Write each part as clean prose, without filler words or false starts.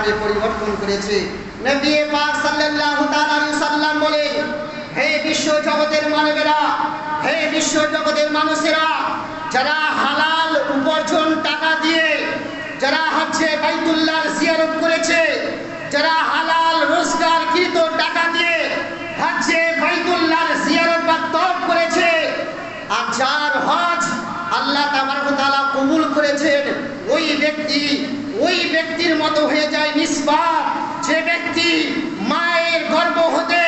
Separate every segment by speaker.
Speaker 1: ভাবে পরিবর্তন করেছে। নবী পাক সাল্লাল্লাহু তাআলা আলাইহি সাল্লাম বলেন, হে বিশ্ব জগতের মানবেরা, হে বিশ্ব জগতের মানুষেরা, যারা হালাল উপার্জন টাকা দিয়ে যারা হচ্ছে বাইতুল্লাহর জিয়ারত করেছে, যারা হালাল রোজগারকৃত টাকা দিয়ে হচ্ছে বাইতুল্লাহর জিয়ারত বা তওয়াফ করেছে, আর যার হজ আল্লাহ তাবারক ওয়া তাআলা কবুল করেছেন, ওই ব্যক্তির মতো হয়ে যায় নিষ্পাপ যে ব্যক্তি মায়ের গর্ভ হতে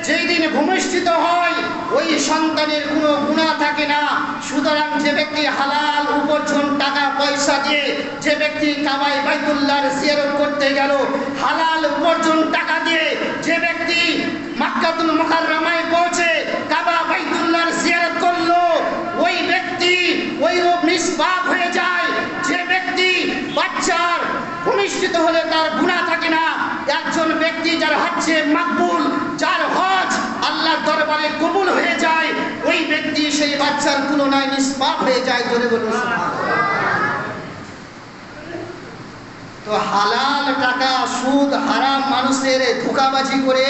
Speaker 1: যেই দিন ভূমিষ্ঠিত হয় ওই সন্তানের কোনো গুনাহ থাকে না। সুতরাং যে ব্যক্তি হালাল উপার্জন টাকা পয়সা দিয়ে যে ব্যক্তি কাবায় বাইতুল্লাহর জিয়ারত করতে গেল, হালাল উপার্জন টাকা দিয়ে যে ব্যক্তি মক্কাতুল মুকাররমায় পৌঁছে কাবা বাইতুল্লাহর জিয়ারত করলো, ওই ব্যক্তি ওই নিষ্পাপ হয়ে যায়। যে ব্যক্তি বাচ্চার ভূমিষ্ঠিত হলে তার গুনাহ থাকে না, একজন ব্যক্তি যার হজ্জে মাকবুল, যার হজ আল্লাহর দরবারে কবুল হয়ে যায়, ওই ব্যক্তি সেই বাচ্চার তুলনায় নিষ্পাপ হয়ে যায়। জোরে বলুন সুবহানাল্লাহ। তো হালাল টাকা, সুদ, হারাম মানুষের ধোঁকাবাজি করে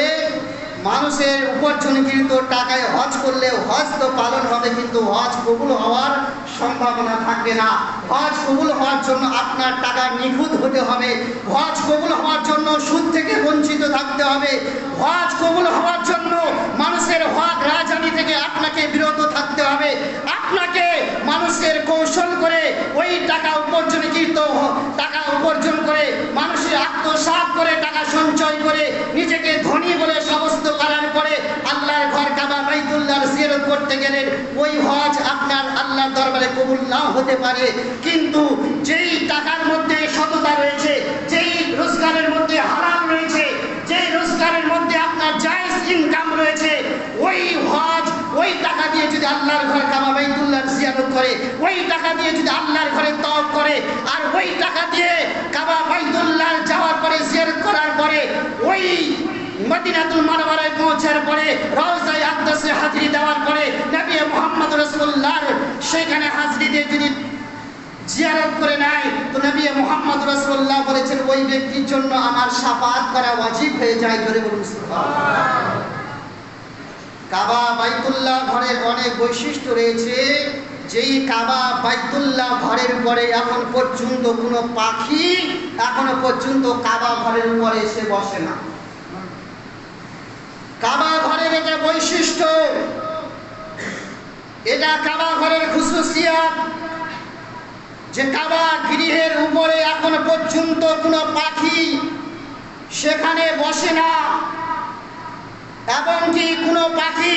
Speaker 1: মানুষের উপার্জনকৃত টাকায় হজ করলে হজ তো পালন হবে, কিন্তু হজ কবুল হওয়ার সম্ভাবনা থাকবে না। হজ কবুল হওয়ার জন্য আপনার টাকা নিখুঁত হতে হবে, হজ কবুল হওয়ার জন্য সুদ থেকে বঞ্চিত থাকতে হবে, হজ কবুল হওয়ার জন্য মানুষের হক রাজনীতি থেকে আপনাকে বিরত থাকতে হবে। আপনাকে মানুষের কৌশল করে ওই টাকা উপার্জনকৃত টাকা উপার্জন করে মানুষের আত্মসাৎ করে টাকা সঞ্চয় করে নিজেকে ধনী বলে সাব্যস্ত করার পরে আল্লাহর ঘর কাবা বাইতুল্লাহর জিয়ারত করতে গেলেন, ওই হজ আপনার আল্লাহর দরবারে কবুল নাও হতে পারে। কিন্তু যেই টাকার মধ্যে সততা রয়েছে, যেই রোজগারের মধ্যে হালাল রয়েছে, যেই রোজগারের মধ্যে আপনার জায়েজ ইনকাম রয়েছে, ওই হজ ওই টাকা দিয়ে যদি আল্লাহর ঘর কাবা বাইতুল্লাহর জিয়ারত করে, ওই টাকা দিয়ে যদি আল্লাহর ঘরে তওয়াফ করে, আর ওই টাকা দিয়ে কাবা বাইতুল্লাহ যাওয়ার পরে জিয়ারত করার পরে ওই মদিনাতুল মুনাওয়ারায় পৌঁছার পরে রওজায়ে আকদাসে হাজিরি দেওয়ার পরে নবী মুহাম্মদ রাসূলুল্লাহর সেখানে হাজিরি দিয়ে যদি জিয়ারত করে নেয়, তো নবী মুহাম্মদ রাসূলুল্লাহ বলেছেন ওই ব্যক্তির জন্য আমার শাফাআত করা ওয়াজিব হয়ে যায়। জোরে বলুন সুবহানাল্লাহ। কাবা বাইতুল্লাহ ঘরের অনেক বৈশিষ্ট্য রয়েছে। যেই কাবা বাইতুল্লাহ ঘরের উপরে এখন পর্যন্ত কোনো পাখি এখনো পর্যন্ত কাবা ঘরের উপরে এসে বসে না। কাবা ঘরের এটা বৈশিষ্ট্য, এটা কাবা ঘরের খুশুসিয়াত যে কাবা গৃহের উপরে এখনো পর্যন্ত কোনো পাখি সেখানে বসে না, এমনকি কোনো পাখি